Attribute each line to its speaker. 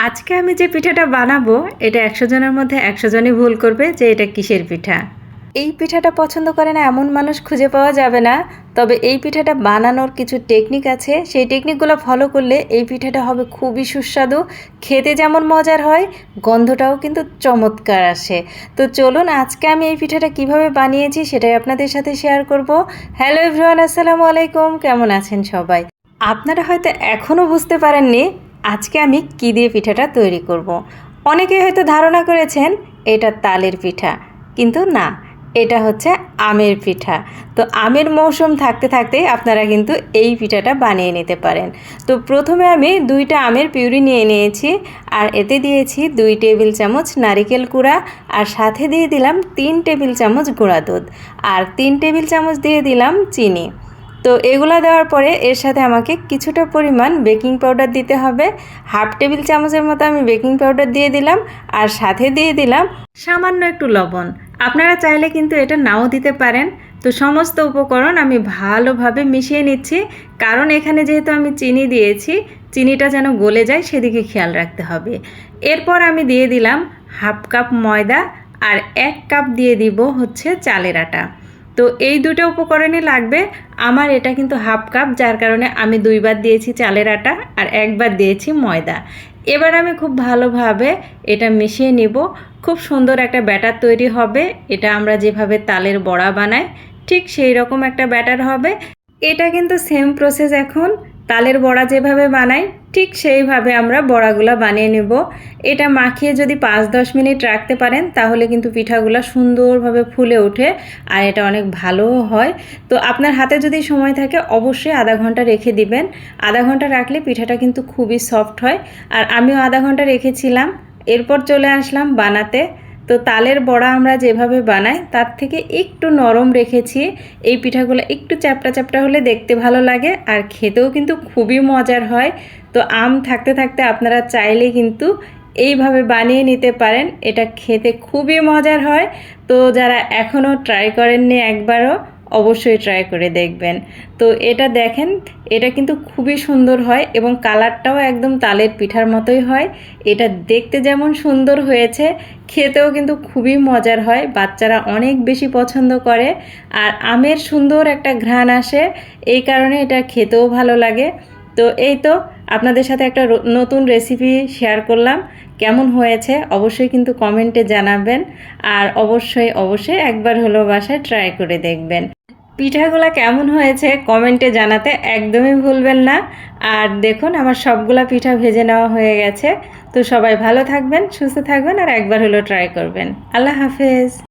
Speaker 1: আজকে আমি যে পিঠাটা বানাবো এটা 100 জনের মধ্যে 100 জনই ভুল করবে যে এটা কিসের পিঠা। এই পিঠাটা পছন্দ করে না এমন মানুষ খুঁজে পাওয়া যাবে না। তবে এই পিঠাটা বানানোর কিছু টেকনিক আছে, সেই টেকনিকগুলো ফলো করলে এই পিঠাটা হবে খুবই সুস্বাদু, খেতে যেমন মজার হয় গন্ধটাও কিন্তু চমৎকার আসে। তো চলুন আজকে আমি এই পিঠাটা কিভাবে বানিয়েছি সেটাই আপনাদের সাথে শেয়ার করব। হ্যালো এভরিওয়ান, আসসালামু আলাইকুম, কেমন আছেন সবাই? আপনারা হয়তো এখনও বুঝতে পারেননি আজকে আমি কী দিয়ে পিঠাটা তৈরি করব। অনেকে হয়তো ধারণা করেছেন এটা তালের পিঠা, কিন্তু না, এটা হচ্ছে আমের পিঠা। তো আমের মৌসুম থাকতে থাকতে আপনারা কিন্তু এই পিঠাটা বানিয়ে নিতে পারেন। তো প্রথমে আমি 2টা আমের পিউরি নিয়ে নিয়েছি, আর এতে দিয়েছি 2 টেবিল চামচ নারিকেল কুড়া, আর সাথে দিয়ে দিলাম 3 টেবিল চামচ গুঁড়া দুধ, আর 3 টেবিল চামচ দিয়ে দিলাম চিনি। তো এগুলো দেওয়ার পরে এর সাথে আমাকে কিছুটা পরিমাণ বেকিং পাউডার দিতে হবে। হাফ টেবিল চামচের মতো আমি বেকিং পাউডার দিয়ে দিলাম, আর সাথে দিয়ে দিলাম সামান্য একটু লবণ। আপনারা চাইলে কিন্তু এটা নাও দিতে পারেন। তো সমস্ত উপকরণ আমি ভালোভাবে মিশিয়ে নিচ্ছি, কারণ এখানে যেহেতু আমি চিনি দিয়েছি, চিনিটা যেন গলে যায় সেদিকে খেয়াল রাখতে হবে। এরপর আমি দিয়ে দিলাম হাফ কাপ ময়দা, আর 1 কাপ দিয়ে দিব হচ্ছে চালের আটা। তো এই দুটো উপকরণই লাগবে। আমার এটা কিন্তু হাফ কাপ, যার কারণে আমি 2 বার দিয়েছি চালের আটা আর 1 বার দিয়েছি ময়দা। এবার আমি খুব ভালোভাবে এটা মিশিয়ে নিব। খুব সুন্দর একটা ব্যাটার তৈরি হবে। এটা আমরা যেভাবে তালের বড়া বানাই ঠিক সেই রকম একটা ব্যাটার হবে। এটা কিন্তু সেম প্রসেস, এখন তালের বড়া যেভাবে বানাই ঠিক সেইভাবে আমরা বড়াগুলো বানিয়ে নেব। এটা মাখিয়ে যদি 5-10 মিনিট রাখতে পারেন তাহলে কিন্তু পিঠাগুলো সুন্দরভাবে ফুলে ওঠে, আর এটা অনেক ভালোও হয়। তো আপনার হাতে যদি সময় থাকে অবশ্যই আধা ঘন্টা রেখে দিবেন। আধা ঘন্টা রাখলে পিঠাটা কিন্তু খুবই সফট হয়, আর আমিও আধা ঘন্টা রেখেছিলাম। এরপর চলে আসলাম বানাতে। তো তালের বড়া আমরা যেভাবে বানাই তার থেকে একটু নরম রেখেছি। এই পিঠাগুলো একটু চ্যাপটা চ্যাপটা হলে দেখতে ভালো লাগে, আর খেতেও কিন্তু খুবই মজার হয়। তো আম থাকতে থাকতে আপনারা চাইলে কিন্তু এইভাবে বানিয়ে নিতে পারেন, এটা খেতে খুবই মজার হয়। তো যারা এখনও ট্রাই করেননি একবারও অবশ্যই ট্রাই করে দেখবেন। তো এটা দেখেন, এটা কিন্তু খুবই সুন্দর হয় এবং কালারটাও একদম তালের পিঠার মতোই হয়। এটা দেখতে যেমন সুন্দর হয়েছে খেতেও কিন্তু খুবই মজার হয়, বাচ্চারা অনেক বেশি পছন্দ করে, আর আমের সুন্দর একটা ঘ্রাণ আসে, এই কারণে এটা খেতেও ভালো লাগে। তো এই তো আপনাদের সাথে একটা নতুন রেসিপি শেয়ার করলাম। কেমন হয়েছে অবশ্যই কিন্তু কমেন্টে জানাবেন, আর অবশ্যই একবার হলো বাসায় ট্রাই করে দেখবেন। পিঠাগুলা কেমন হয়েছে কমেন্টে জানাতে একদমই ভুলবেন না। আর দেখুন আমার সবগুলা পিঠা ভেজে নেওয়া হয়ে গেছে। তো সবাই ভালো থাকবেন, সুস্থ থাকবেন, আর একবার হলো ট্রাই করবেন। আল্লাহ হাফেজ।